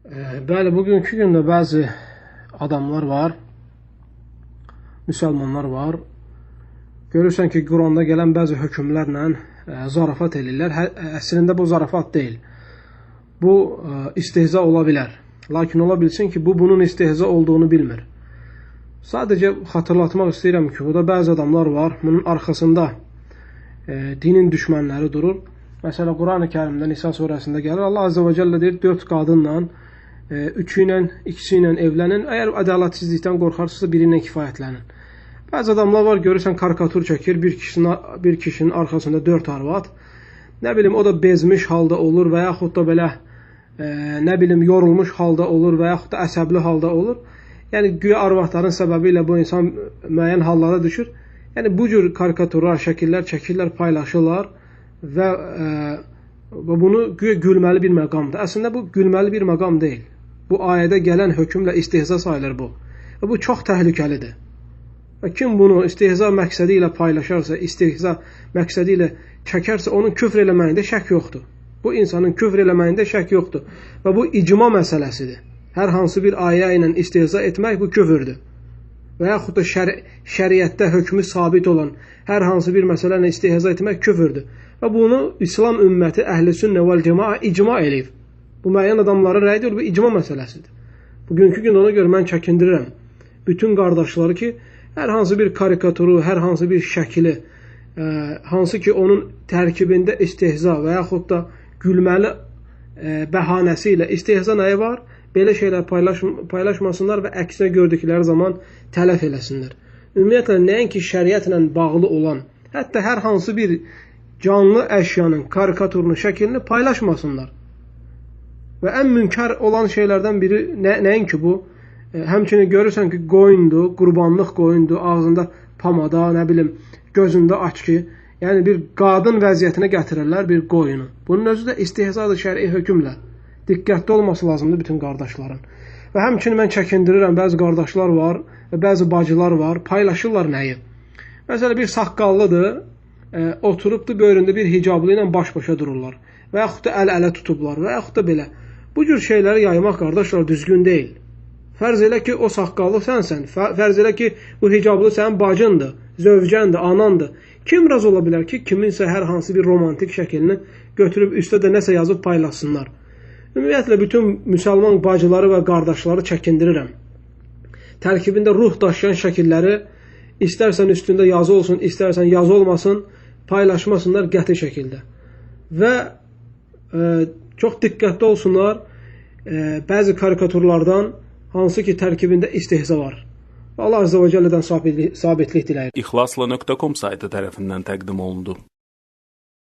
Bəli, bugünkü gündə bəzi adamlar var, müsəlmanlar var. Görürsən ki, Quranda gələn bəzi hökmlərlə zarafat edirlər. Əslində bu zarafat deyil. Bu istehza ola bilər. Lakin ola bilsin ki, bu bunun istehza olduğunu bilmir. Sadəcə xatırlatmaq istəyirəm ki, burada bəzi adamlar var, bunun arxasında dinin düşmənləri durur. Məsələn, Quran-ı Kərimdə Nisa surəsində gəlir. Allah Azze və Cəllə deyir, 4 qadınla, 3-ü ilə, 2-si ilə evlənin. Əgər ədalətsizlikdən qorxarsınızsa, biri ilə kifayətlənin. Bəzi adamlar var, görürsən, karikatur çəkir, bir kişinin arxasında 4 arvad. Nə bilim, o da bezmiş halda olur və yaxud da belə, nə bilim, yorulmuş halda olur və yaxud da əsəbli halda olur. Yəni, güya arvadların səbəbi ilə bu insan müəyyən hallara düşür. Yəni, bu cür karikaturlar, şəkillər çəkirlər, paylaşırlar və bunu güya gülməli bir məqamdır. Əslində, bu gülməli bir məqam deyil. Bu ayədə gələn hökmlə istehza sayılır bu. Və bu çox təhlükəlidir. Və kim bunu istehza məqsədi ilə paylaşarsa, istehza məqsədi ilə çəkərsə, onun küfr eləməyində şək yoxdur. Bu insanın küfr eləməyində şək yoxdur. Və bu icma məsələsidir. Hər hansı bir ayə ilə istehza etmək bu küfürdür. Və yaxud da şəriətdə hökmü sabit olan hər hansı bir məsələ ilə istehza etmək küfürdür. Və bunu İslam ümməti, əhl-i sünnə vəl cəmaa icma eləyib. Bu müəyyən adamların rəyi deyil, bu icma məsələsidir. Bugünkü gün ona görə mən çəkindirirəm bütün qardaşları ki, hər hansı bir karikaturu, hər hansı bir şəkili, hansı ki onun tərkibində istehza və yaxud da gülməli bəhanəsi ilə istehza nəyi var? Belə şeylər paylaşmasınlar və əksinə gördükləri zaman tələf eləsinlər. Ümumiyyətlə, nəinki şəriətlə bağlı olan, hətta hər hansı bir canlı əşyanın karikaturunu, şəklini paylaşmasınlar. Və ən münkar olan şeylərdən biri nəinki bu? Həmçinin görürsən ki, qoyundur, qurbanlıq qoyundur, ağzında pamada, nə bilim, gözündə açki. Yəni, bir qadın vəziyyətinə gətirirlər bir qoyunu. Bunun özü də istehzadır şəri hökmlə. Diqqətli olması lazımdır bütün qardaşların. Və həmçinin mən çəkindirirəm, bəzi qardaşlar var və bəzi bacılar var, paylaşırlar nəyi? Məsələn, bir saqqallıdır, oturubdur, böyründə bir hicablı ilə baş-başa dururlar. Və yaxud da əl-ələ tutublar və yaxud da belə. Bu cür şeyləri yaymaq, qardaşlar, düzgün deyil. Fərz elə ki, o saqqallı sənsən, fərz elə ki, bu hicablı sənin bacındır, zövcəndir, anandır. Kim razı ola bilər ki, kiminsə hər hansı bir romantik şəklini götürüb üstə də nəsə yazıb paylaşsınlar? Ümumiyyətlə, bütün müsəlman bacıları və qardaşları çəkindirirəm. Tərkibində ruh daşıyan şəkilləri, istərsən üstündə yazı olsun, istərsən yazı olmasın, paylaşmasınlar qəti şəkildə. Və çox diqqətli olsunlar bəzi karikaturlardan, hansı ki tərkibində istehza var. Allah Azze və Cəllədən sabitlik diləyir. İxlasla.com saytı tərəfindən təqdim olundu.